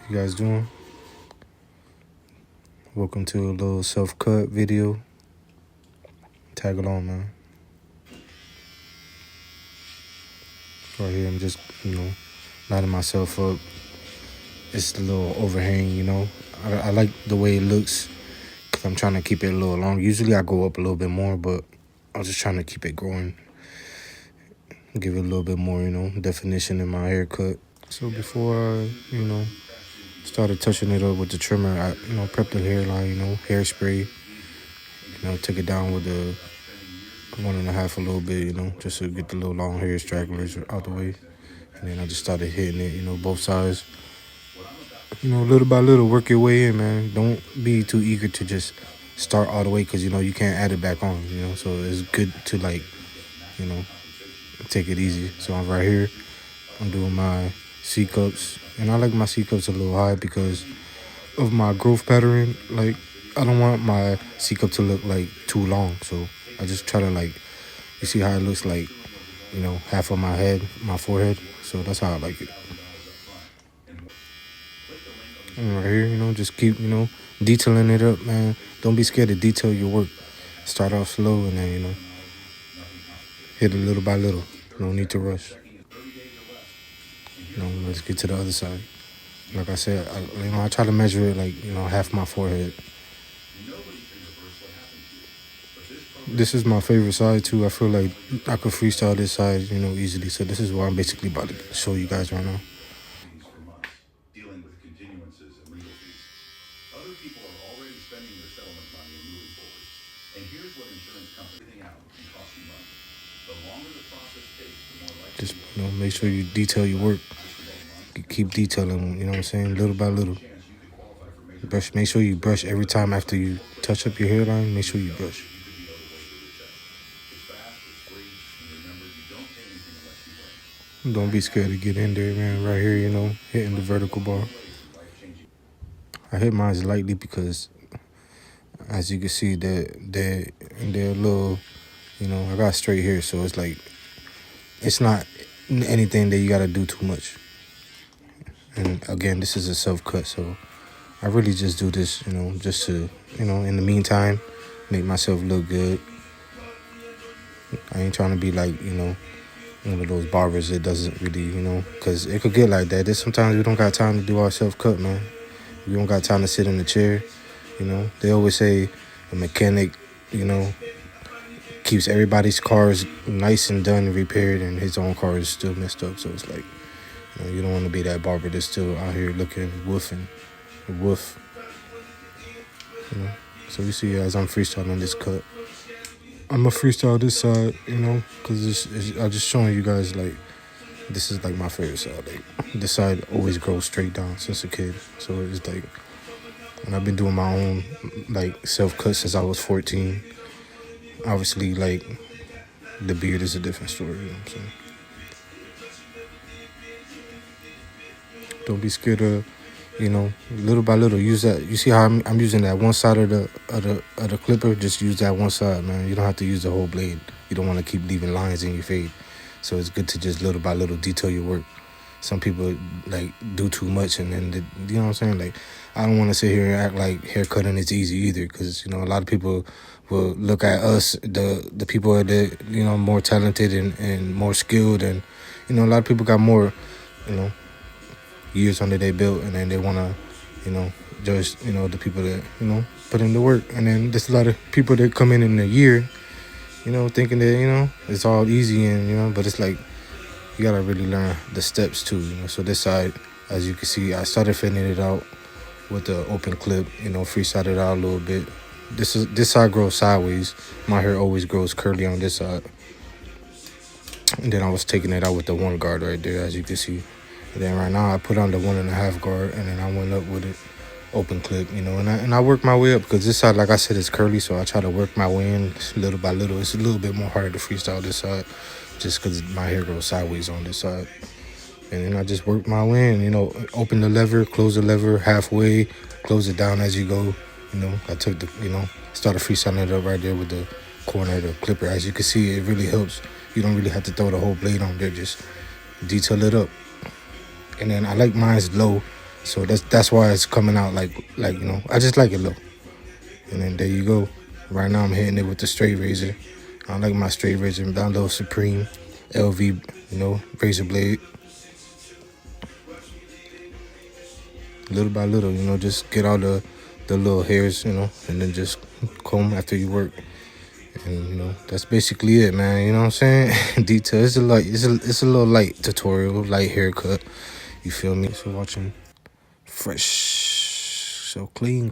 You guys doing? Welcome to a little self-cut video. Tag along, man. Right here, I'm just, lining myself up. It's a little overhang, I like the way it looks because I'm trying to keep it a little long. Usually I go up a little bit more, but I'm just trying to keep it growing. Give it a little bit more, definition in my haircut. So before I, started touching it up with the trimmer, I, prepped the hairline, hairspray. Took it down with the 1.5 a little bit, just to get the little long hair stragglers out the way. And then I just started hitting it, both sides. Little by little, work your way in, man. Don't be too eager to just start all the way because, you can't add it back on, So it's good to, take it easy. So I'm right here. I'm doing my C-cups. And I like my C-cups a little high because of my growth pattern. Like, I don't want my C-cup to look, too long. So I just try to, you see how it looks like, half of my head, my forehead. So that's how I like it. And right here, just keep, detailing it up, man. Don't be scared to detail your work. Start off slow and then, hit it little by little. No need to rush. Let's get to the other side. Like I said, I try to measure it half my forehead. This is my favorite side too. I feel like I could freestyle this side, easily. So this is what I'm basically about to show you guys right now. Dealing with continuances and legal fees. Other people are already spending their settlement money and moving forward. And here's what insurance companies everything out can cost you money. The longer the process takes, the more likely. Just make sure you detail your work. Keep detailing, what I'm saying, little by little. Make sure you brush every time after you touch up your hairline. Make sure you brush. Don't be scared to get in there, man. Right here, hitting the vertical bar. I hit mine lightly because, as you can see, they're a little, I got straight hair, so it's like, it's not anything that you got to do too much. And again, this is a self-cut, so I really just do this, just to, in the meantime, make myself look good. I ain't trying to be like, one of those barbers that doesn't really, because it could get like that. There's sometimes we don't got time to do our self-cut, man. We don't got time to sit in the chair, They always say a mechanic, keeps everybody's cars nice and done and repaired, and his own car is still messed up. So it's like, you don't want to be that barber that's still out here looking woofing, woof. So you see, as I'm freestyling this cut, I'm gonna freestyle this side, because I'm just showing you guys this is my favorite side. This side always grows straight down since a kid. So it's and I've been doing my own self-cut since I was 14. Obviously, the beard is a different story. You know what I'm saying? Don't be scared of, little by little. Use that. You see how I'm using that one side of the clipper? Just use that one side, man. You don't have to use the whole blade. You don't want to keep leaving lines in your fade. So it's good to just little by little detail your work. Some people do too much, and then you know what I'm saying. I don't want to sit here and act like haircutting is easy either, because a lot of people will look at us, the people that more talented and more skilled, and a lot of people got more years under their belt, and then they want to judge the people that put in the work. And then there's a lot of people that come in a year thinking that it's all easy, and but it's you gotta really learn the steps too. So this side, as you can see, I started fitting it out with the open clip, freestyled it out a little bit. This side grows sideways. My hair always grows curly on this side. And then I was taking it out with the 1 guard right there, as you can see. And then right now I put on the 1.5 guard, and then I went up with it open clip, and I work my way up because this side, like I said, is curly. So I try to work my way in little by little. It's a little bit more harder to freestyle this side just because my hair grows sideways on this side. And then I just work my way in, open the lever, close the lever halfway, close it down as you go. I took the, started freestyling it up right there with the corner of the clipper. As you can see, it really helps. You don't really have to throw the whole blade on there. Just detail it up. And then I like mine's low, So that's why it's coming out like I just like it low. And then there you go. Right now I'm hitting it with the straight razor. I like my straight razor, down low Supreme LV, razor blade. Little by little, just get all the little hairs, and then just comb after you work. And that's basically it, man. You know what I'm saying? Detail. It's a little light tutorial, light haircut. You feel me? So watching fresh, so clean.